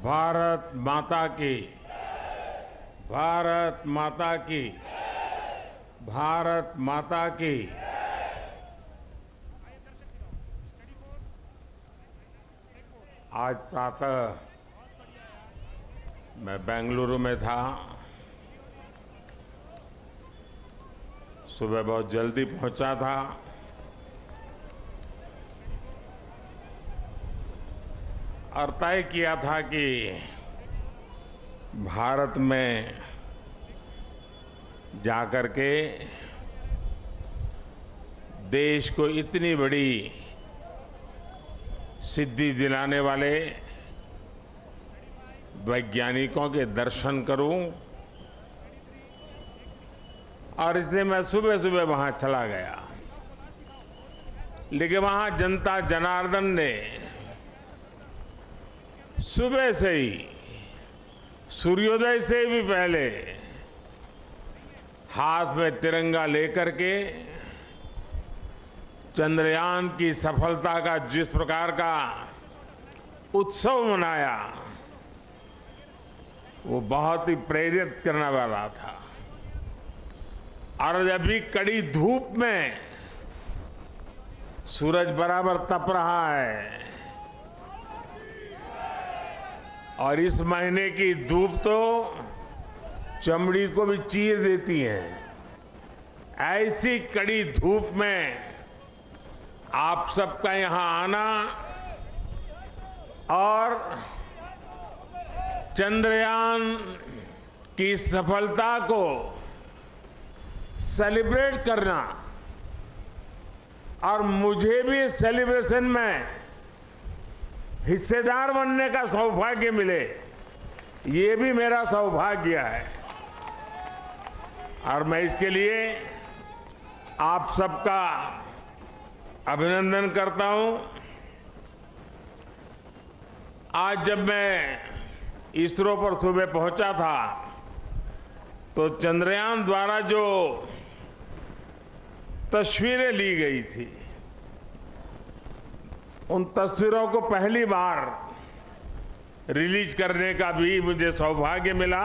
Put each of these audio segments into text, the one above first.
भारत माता की, भारत माता की, भारत माता की। आज प्रातः मैं बेंगलुरु में था। सुबह बहुत जल्दी पहुंचा था। और तय किया था कि भारत में जाकर के देश को इतनी बड़ी सिद्धि दिलाने वाले वैज्ञानिकों के दर्शन करूं। और इसलिए मैं सुबह सुबह वहां चला गया। लेकिन वहां जनता जनार्दन ने सुबह से ही, सूर्योदय से भी पहले हाथ में तिरंगा लेकर के चंद्रयान की सफलता का जिस प्रकार का उत्सव मनाया, वो बहुत ही प्रेरित करने वाला था। और अभी कड़ी धूप में सूरज बराबर तप रहा है और इस महीने की धूप तो चमड़ी को भी चीर देती है। ऐसी कड़ी धूप में आप सबका यहां आना और चंद्रयान की सफलता को सेलिब्रेट करना और मुझे भी इस सेलिब्रेशन में हिस्सेदार बनने का सौभाग्य मिले, ये भी मेरा सौभाग्य है। और मैं इसके लिए आप सबका अभिनंदन करता हूं। आज जब मैं इसरो पर सुबह पहुंचा था तो चंद्रयान द्वारा जो तस्वीरें ली गई थी, उन तस्वीरों को पहली बार रिलीज करने का भी मुझे सौभाग्य मिला।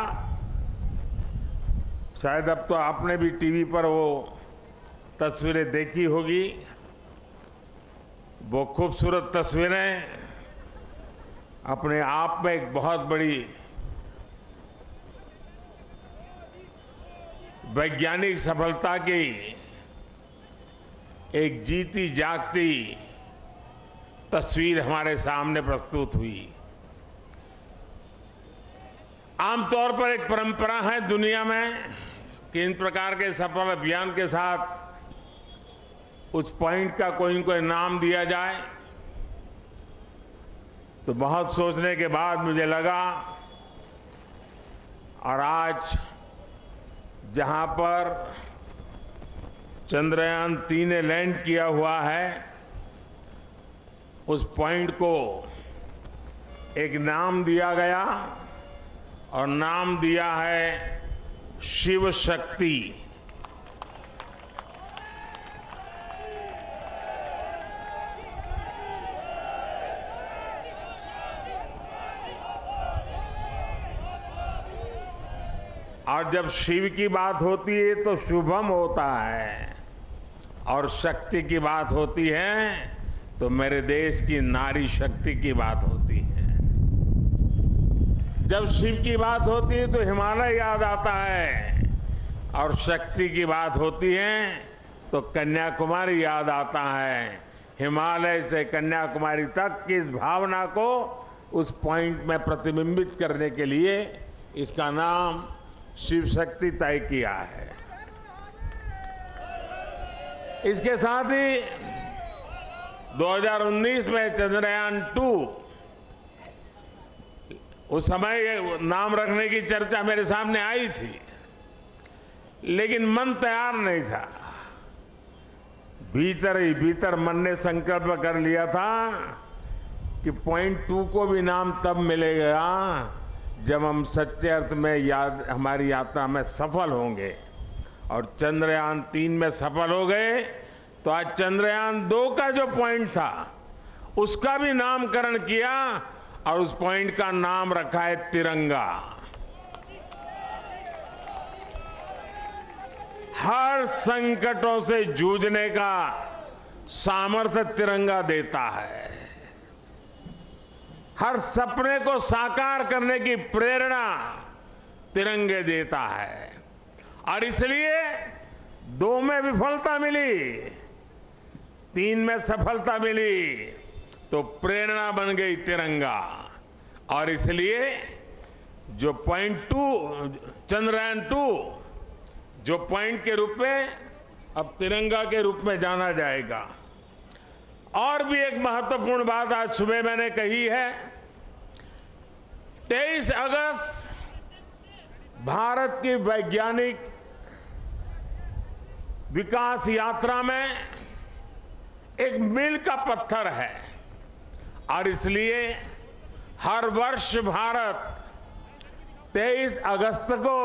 शायद अब तो आपने भी टीवी पर वो तस्वीरें देखी होगी। वो खूबसूरत तस्वीरें अपने आप में एक बहुत बड़ी वैज्ञानिक सफलता की एक जीती जागती तस्वीर हमारे सामने प्रस्तुत हुई। आमतौर पर एक परंपरा है दुनिया में कि इन प्रकार के सफल अभियान के साथ उस पॉइंट का कोई न कोई नाम दिया जाए। तो बहुत सोचने के बाद मुझे लगा, और आज जहां पर चंद्रयान 3 ने लैंड किया हुआ है, उस पॉइंट को एक नाम दिया गया और नाम दिया है शिव शक्ति। और जब शिव की बात होती है तो शुभम होता है, और शक्ति की बात होती है तो मेरे देश की नारी शक्ति की बात होती है। जब शिव की बात होती है तो हिमालय याद आता है, और शक्ति की बात होती है तो कन्याकुमारी याद आता है। हिमालय से कन्याकुमारी तक की इस भावना को उस पॉइंट में प्रतिबिंबित करने के लिए इसका नाम शिव शक्ति तय किया है। इसके साथ ही 2019 में चंद्रयान 2, उस समय नाम रखने की चर्चा मेरे सामने आई थी, लेकिन मन तैयार नहीं था। भीतर ही भीतर मन ने संकल्प कर लिया था कि पॉइंट 2 को भी नाम तब मिलेगा जब हम सच्चे अर्थ में हमारी यात्रा में सफल होंगे। और चंद्रयान 3 में सफल हो गए तो आज चंद्रयान 2 का जो पॉइंट था उसका भी नामकरण किया और उस पॉइंट का नाम रखा है तिरंगा। हर संकटों से जूझने का सामर्थ्य तिरंगा देता है। हर सपने को साकार करने की प्रेरणा तिरंगे देता है। और इसलिए 2 में विफलता मिली, 3 में सफलता मिली, तो प्रेरणा बन गई तिरंगा। और इसलिए जो पॉइंट 2 चंद्रयान 2 जो पॉइंट के रूप में अब तिरंगा के रूप में जाना जाएगा। और भी एक महत्वपूर्ण बात आज सुबह मैंने कही है। 23 अगस्त भारत की वैज्ञानिक विकास यात्रा में एक मील का पत्थर है। और इसलिए हर वर्ष भारत 23 अगस्त को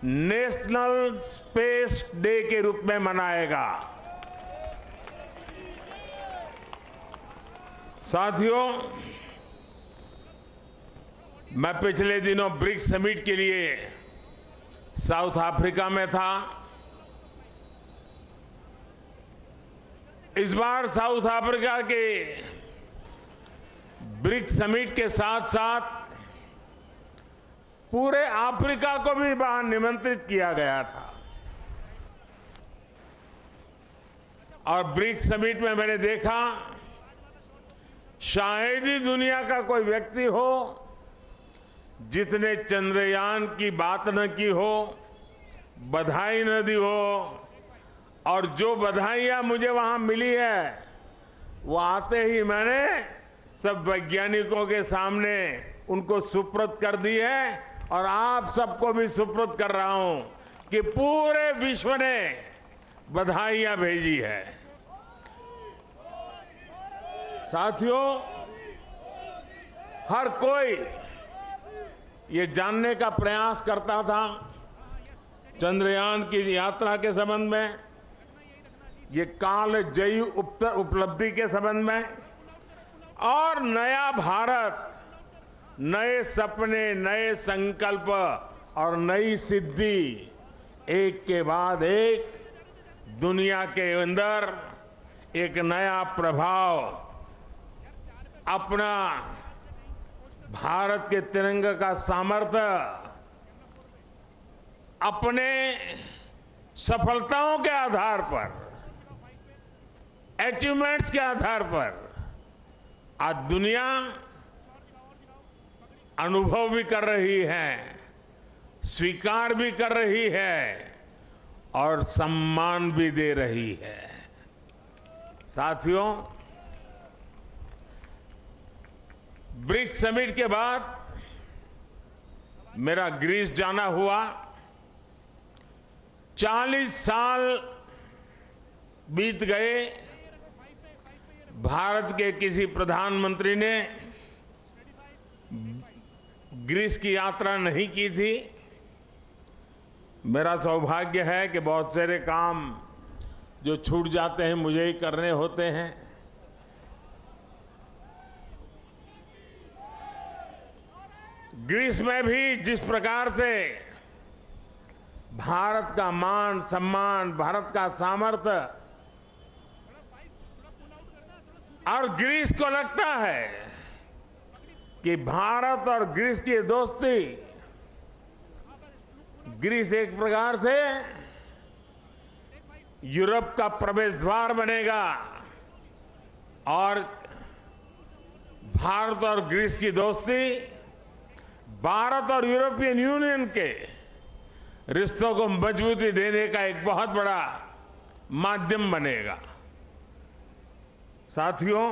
नेशनल स्पेस डे के रूप में मनाएगा। साथियों, मैं पिछले दिनों ब्रिक्स समिट के लिए साउथ अफ्रीका में था। इस बार साउथ अफ्रीका के ब्रिक्स समिट के साथ साथ पूरे अफ्रीका को भी वहां निमंत्रित किया गया था। और ब्रिक्स समिट में मैंने देखा, शायद ही दुनिया का कोई व्यक्ति हो जिसने चंद्रयान की बात न की हो, बधाई न दी हो। और जो बधाइयां मुझे वहां मिली है, वो आते ही मैंने सब वैज्ञानिकों के सामने उनको सुपुर्द कर दी है। और आप सबको भी सुपुर्द कर रहा हूं कि पूरे विश्व ने बधाइयां भेजी है। साथियों, हर कोई ये जानने का प्रयास करता था चंद्रयान की यात्रा के संबंध में, ये कालजयी उपलब्धि के संबंध में, और नया भारत, नए सपने, नए संकल्प और नई सिद्धि एक के बाद एक दुनिया के अंदर एक नया प्रभाव अपना भारत के तिरंगे का सामर्थ्य अपने सफलताओं के आधार पर, अचीवमेंट्स के आधार पर आज दुनिया अनुभव भी कर रही है, स्वीकार भी कर रही है और सम्मान भी दे रही है। साथियों, ब्रिक्स समिट के बाद मेरा ग्रीस जाना हुआ। 40 साल बीत गए, भारत के किसी प्रधानमंत्री ने ग्रीस की यात्रा नहीं की थी। मेरा सौभाग्य है कि बहुत सारे काम जो छूट जाते हैं मुझे ही करने होते हैं। ग्रीस में भी जिस प्रकार से भारत का मान सम्मान, भारत का सामर्थ्य, और ग्रीस को लगता है कि भारत और ग्रीस की दोस्ती, ग्रीस एक प्रकार से यूरोप का प्रवेश द्वार बनेगा और भारत और ग्रीस की दोस्ती भारत और यूरोपियन यूनियन के रिश्तों को मजबूती देने का एक बहुत बड़ा माध्यम बनेगा। साथियों,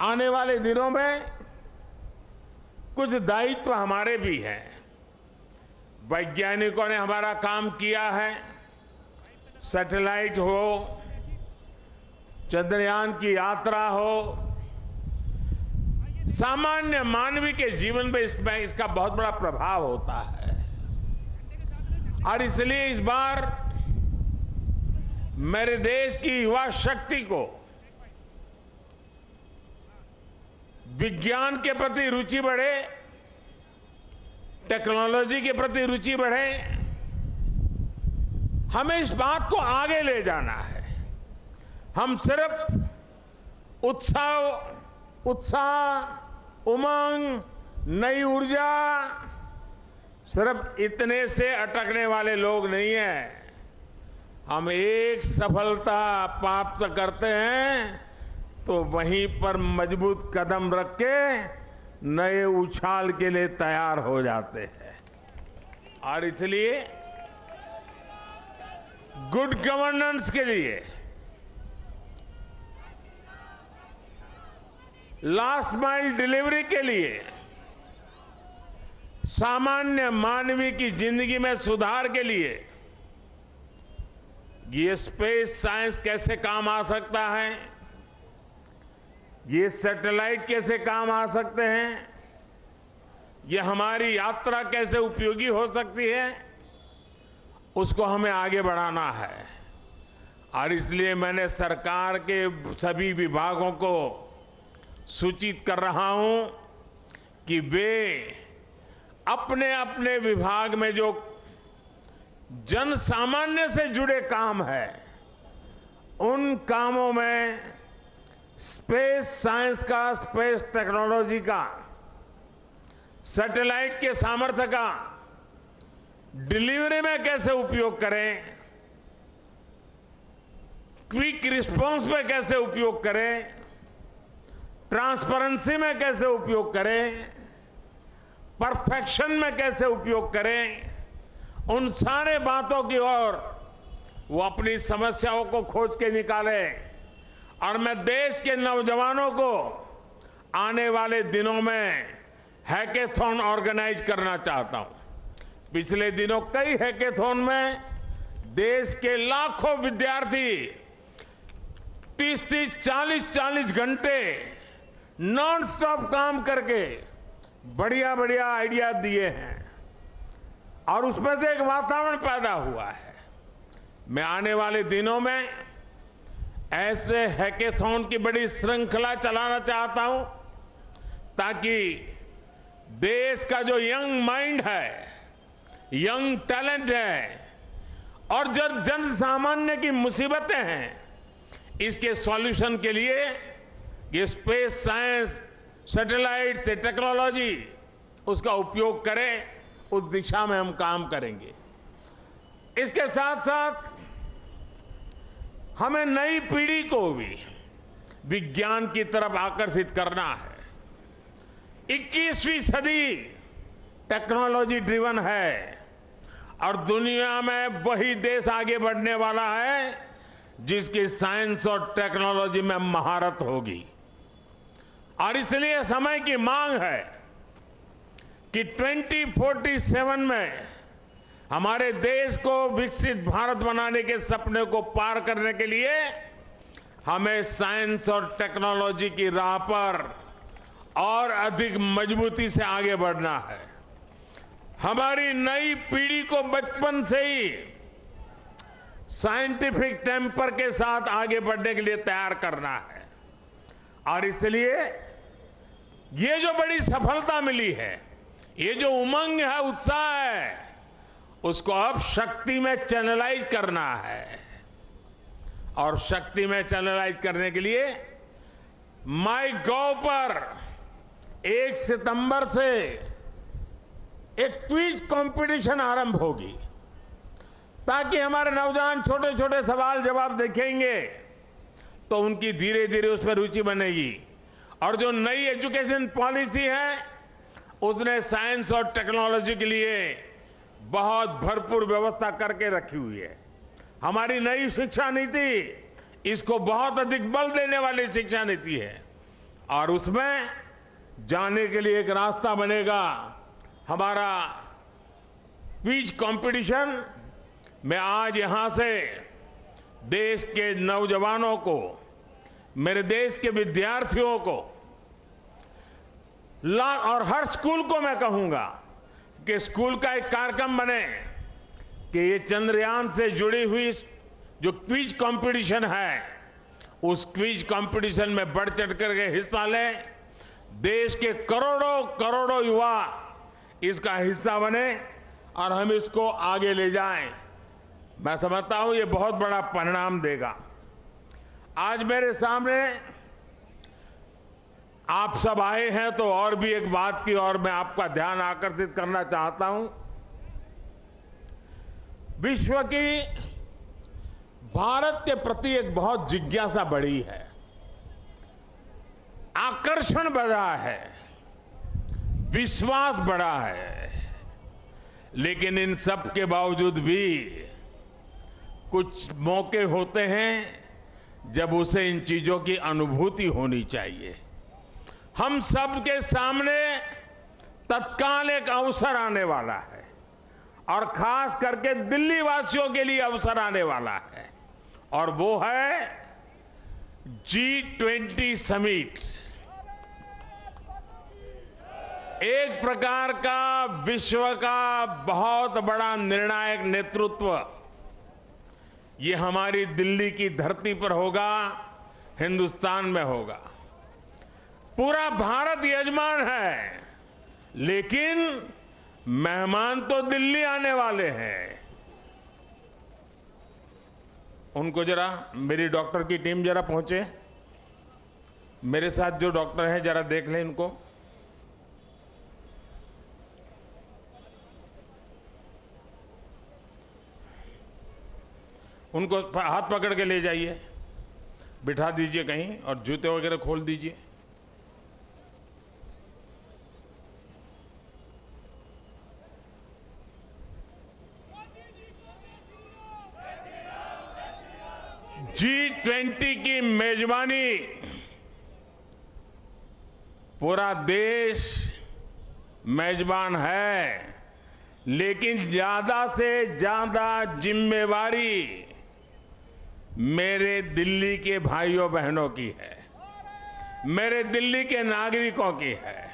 आने वाले दिनों में कुछ दायित्व हमारे भी हैं। वैज्ञानिकों ने हमारा काम किया है, सैटेलाइट हो, चंद्रयान की यात्रा हो, सामान्य मानवीय के जीवन में इसका बहुत बड़ा प्रभाव होता है। और इसलिए इस बार मेरे देश की युवा शक्ति को विज्ञान के प्रति रुचि बढ़े, टेक्नोलॉजी के प्रति रुचि बढ़े। हमें इस बात को आगे ले जाना है। हम सिर्फ उत्साह, उमंग, नई ऊर्जा, सिर्फ इतने से अटकने वाले लोग नहीं हैं। हम एक सफलता प्राप्त करते हैं तो वहीं पर मजबूत कदम रख के नए उछाल के लिए तैयार हो जाते हैं। और इसलिए गुड गवर्नेंस के लिए, लास्ट माइल डिलीवरी के लिए, सामान्य मानवीय की जिंदगी में सुधार के लिए ये स्पेस साइंस कैसे काम आ सकता है, ये सैटेलाइट कैसे काम आ सकते हैं, ये हमारी यात्रा कैसे उपयोगी हो सकती है, उसको हमें आगे बढ़ाना है। और इसलिए मैंने सरकार के सभी विभागों को सूचित कर रहा हूं कि वे अपने अपने विभाग में जो जन सामान्य से जुड़े काम है, उन कामों में स्पेस साइंस का, स्पेस टेक्नोलॉजी का, सैटेलाइट के सामर्थ्य का डिलीवरी में कैसे उपयोग करें, क्विक रिस्पांस में कैसे उपयोग करें, ट्रांसपेरेंसी में कैसे उपयोग करें, परफेक्शन में कैसे उपयोग करें, उन सारे बातों की ओर वो अपनी समस्याओं को खोज के निकाले। और मैं देश के नौजवानों को आने वाले दिनों में हैकेथॉन ऑर्गेनाइज करना चाहता हूं। पिछले दिनों कई हैकेथॉन में देश के लाखों विद्यार्थी 30-30, 40-40 घंटे नॉन स्टॉप काम करके बढ़िया बढ़िया आइडिया दिए हैं और उसमें से एक वातावरण पैदा हुआ है। मैं आने वाले दिनों में ऐसे हैकेथॉन की बड़ी श्रृंखला चलाना चाहता हूं ताकि देश का जो यंग माइंड है, यंग टैलेंट है और जो जन सामान्य की मुसीबतें हैं, इसके सॉल्यूशन के लिए ये स्पेस साइंस, सैटेलाइट से टेक्नोलॉजी, उसका उपयोग करें। उस दिशा में हम काम करेंगे। इसके साथ साथ हमें नई पीढ़ी को भी विज्ञान की तरफ आकर्षित करना है। 21वीं सदी टेक्नोलॉजी ड्रिवन है और दुनिया में वही देश आगे बढ़ने वाला है जिसकी साइंस और टेक्नोलॉजी में महारत होगी। और इसलिए समय की मांग है कि 2047 में हमारे देश को विकसित भारत बनाने के सपने को पार करने के लिए हमें साइंस और टेक्नोलॉजी की राह पर और अधिक मजबूती से आगे बढ़ना है। हमारी नई पीढ़ी को बचपन से ही साइंटिफिक टेम्पर के साथ आगे बढ़ने के लिए तैयार करना है। और इसलिए ये जो बड़ी सफलता मिली है, ये जो उमंग है, उत्साह है, उसको अब शक्ति में चैनलाइज करना है। और शक्ति में चैनलाइज करने के लिए माईगॉव पर 1 सितंबर से एक क्विज कंपटीशन आरंभ होगी ताकि हमारे नौजवान छोटे छोटे सवाल जवाब देखेंगे तो उनकी धीरे धीरे उस पर रुचि बनेगी। और जो नई एजुकेशन पॉलिसी है उसने साइंस और टेक्नोलॉजी के लिए बहुत भरपूर व्यवस्था करके रखी हुई है। हमारी नई शिक्षा नीति इसको बहुत अधिक बल देने वाली शिक्षा नीति है और उसमें जाने के लिए एक रास्ता बनेगा हमारा क्विज कंपटीशन। मैं आज यहां से देश के नौजवानों को, मेरे देश के विद्यार्थियों को और हर स्कूल को मैं कहूंगा कि स्कूल का एक कार्यक्रम बने कि ये चंद्रयान से जुड़ी हुई जो क्विज कंपटीशन है उस क्विज कंपटीशन में बढ़ चढ़ करके हिस्सा लें देश के करोड़ों करोड़ों युवा इसका हिस्सा बने और हम इसको आगे ले जाएं। मैं समझता हूं ये बहुत बड़ा परिणाम देगा। आज मेरे सामने आप सब आए हैं तो और भी एक बात की ओर मैं आपका ध्यान आकर्षित करना चाहता हूं। विश्व की भारत के प्रति एक बहुत जिज्ञासा बढ़ी है, आकर्षण बढ़ा है, विश्वास बढ़ा है। लेकिन इन सब के बावजूद भी कुछ मौके होते हैं जब उसे इन चीजों की अनुभूति होनी चाहिए। हम सब के सामने तत्काल एक अवसर आने वाला है और खास करके दिल्ली वासियों के लिए अवसर आने वाला है, और वो है G20 समिट। एक प्रकार का विश्व का बहुत बड़ा निर्णायक नेतृत्व ये हमारी दिल्ली की धरती पर होगा, हिंदुस्तान में होगा। पूरा भारत यजमान है, लेकिन मेहमान तो दिल्ली आने वाले हैं। उनको जरा मेरी डॉक्टर की टीम जरा पहुंचे, मेरे साथ जो डॉक्टर हैं जरा देख लें इनको। उनको हाथ पकड़ के ले जाइए, बिठा दीजिए कहीं और जूते वगैरह खोल दीजिए। G20 की मेजबानी पूरा देश मेजबान है, लेकिन ज्यादा से ज्यादा जिम्मेवारी मेरे दिल्ली के भाइयों बहनों की है, मेरे दिल्ली के नागरिकों की है।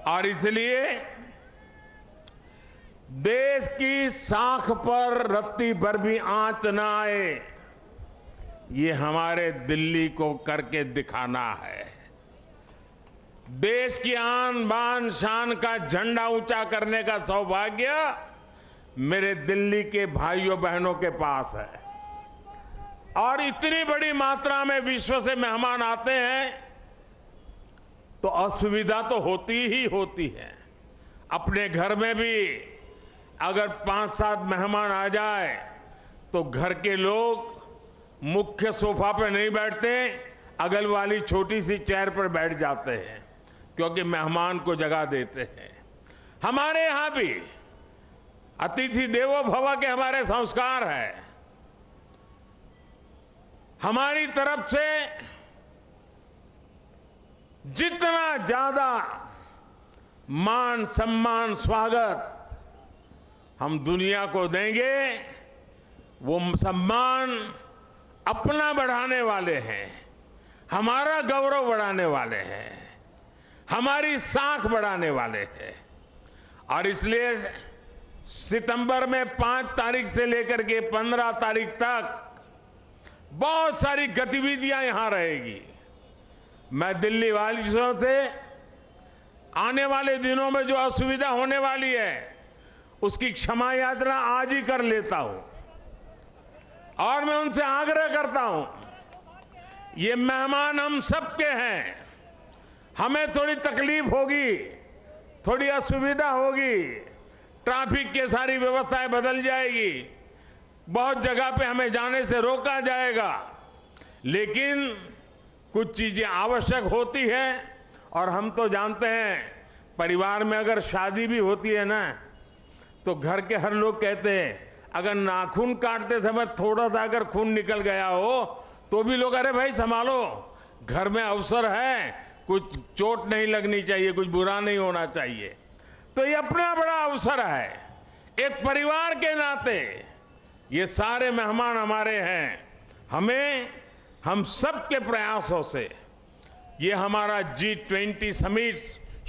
और इसलिए देश की साख पर रत्ती भर भी आंच न आए, ये हमारे दिल्ली को करके दिखाना है। देश की आन बान शान का झंडा ऊंचा करने का सौभाग्य मेरे दिल्ली के भाइयों बहनों के पास है। और इतनी बड़ी मात्रा में विश्व से मेहमान आते हैं तो असुविधा तो होती ही होती है। अपने घर में भी अगर 5-7 मेहमान आ जाए तो घर के लोग मुख्य सोफा पे नहीं बैठते, अगल वाली छोटी सी चेयर पर बैठ जाते हैं, क्योंकि मेहमान को जगह देते हैं। हमारे यहां भी अतिथि देवो भव के हमारे संस्कार है। हमारी तरफ से जितना ज्यादा मान सम्मान स्वागत हम दुनिया को देंगे, वो सम्मान अपना बढ़ाने वाले हैं, हमारा गौरव बढ़ाने वाले हैं, हमारी साख बढ़ाने वाले हैं। और इसलिए सितंबर में 5 तारीख से लेकर के 15 तारीख तक बहुत सारी गतिविधियां यहां रहेगी। मैं दिल्ली वासियों से आने वाले दिनों में जो असुविधा होने वाली है उसकी क्षमा याचना आज ही कर लेता हूं, और मैं उनसे आग्रह करता हूं, ये मेहमान हम सबके हैं। हमें थोड़ी तकलीफ होगी, थोड़ी असुविधा होगी, ट्रैफिक की सारी व्यवस्थाएं बदल जाएगी, बहुत जगह पे हमें जाने से रोका जाएगा, लेकिन कुछ चीजें आवश्यक होती है। और हम तो जानते हैं, परिवार में अगर शादी भी होती है ना, तो घर के हर लोग कहते हैं अगर नाखून काटते समय थोड़ा सा अगर खून निकल गया हो तो भी लोग, अरे भाई संभालो, घर में अवसर है, कुछ चोट नहीं लगनी चाहिए, कुछ बुरा नहीं होना चाहिए। तो ये अपना बड़ा अवसर है। एक परिवार के नाते ये सारे मेहमान हमारे हैं। हम सब के प्रयासों से ये हमारा G20 समिट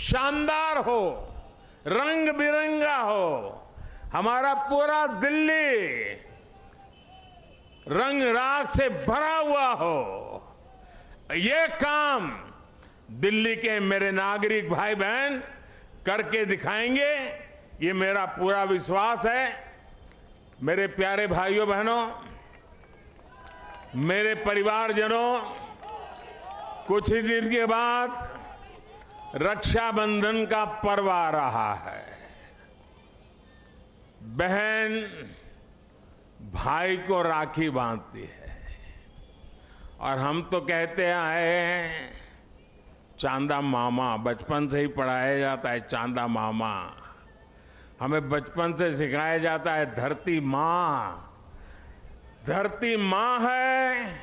शानदार हो, रंग बिरंगा हो, हमारा पूरा दिल्ली रंग राग से भरा हुआ हो। ये काम दिल्ली के मेरे नागरिक भाई बहन करके दिखाएंगे, ये मेरा पूरा विश्वास है। मेरे प्यारे भाइयों बहनों, मेरे परिवारजनों, कुछ ही दिन के बाद रक्षाबंधन का पर्व आ रहा है। बहन भाई को राखी बांधती है और हम तो कहते आए हैं चांदा मामा, बचपन से ही पढ़ाया जाता है चांदा मामा। हमें बचपन से सिखाया जाता है धरती माँ, धरती माँ है,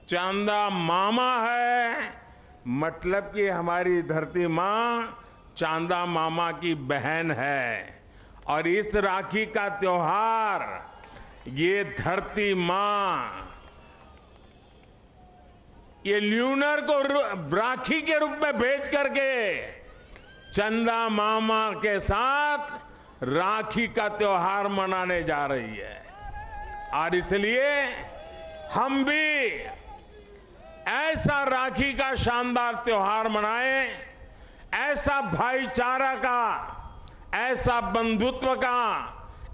चांदा मामा है। मतलब कि हमारी धरती माँ चांदा मामा की बहन है। और इस राखी का त्योहार ये धरती माँ ये ल्यूनर को राखी के रूप में भेज करके चंदा मामा के साथ राखी का त्योहार मनाने जा रही है। और इसलिए हम भी ऐसा राखी का शानदार त्योहार मनाएं, ऐसा भाईचारा का, ऐसा बंधुत्व का,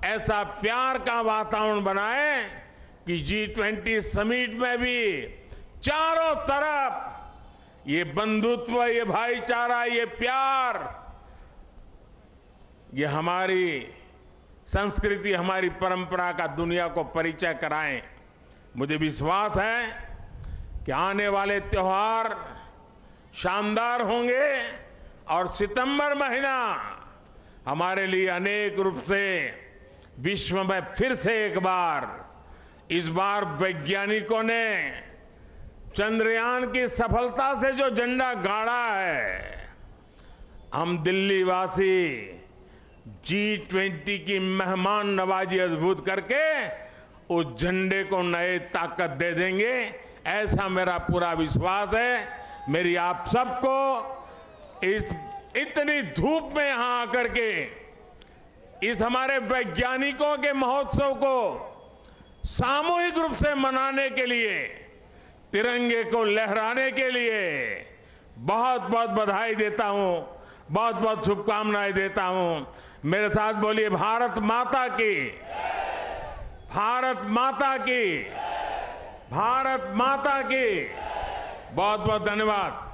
ऐसा प्यार का वातावरण बनाएं कि G20 समिट में भी चारों तरफ ये बंधुत्व, ये भाईचारा, ये प्यार, ये हमारी संस्कृति, हमारी परंपरा का दुनिया को परिचय कराएं। मुझे विश्वास है कि आने वाले त्योहार शानदार होंगे और सितंबर महीना हमारे लिए अनेक रूप से विश्व में फिर से एक बार, इस बार वैज्ञानिकों ने चंद्रयान की सफलता से जो झंडा गाड़ा है, हम दिल्ली वासी G20 की मेहमान नवाजी अद्भुत करके उस झंडे को नए ताकत दे देंगे, ऐसा मेरा पूरा विश्वास है। मेरी आप सबको इस इतनी धूप में यहां आकर के इस हमारे वैज्ञानिकों के महोत्सव को सामूहिक रूप से मनाने के लिए, तिरंगे को लहराने के लिए बहुत बहुत बधाई देता हूं, बहुत बहुत शुभकामनाएं देता हूं। मेरे साथ बोलिए भारत माता की, भारत माता की, भारत माता की। बहुत बहुत धन्यवाद।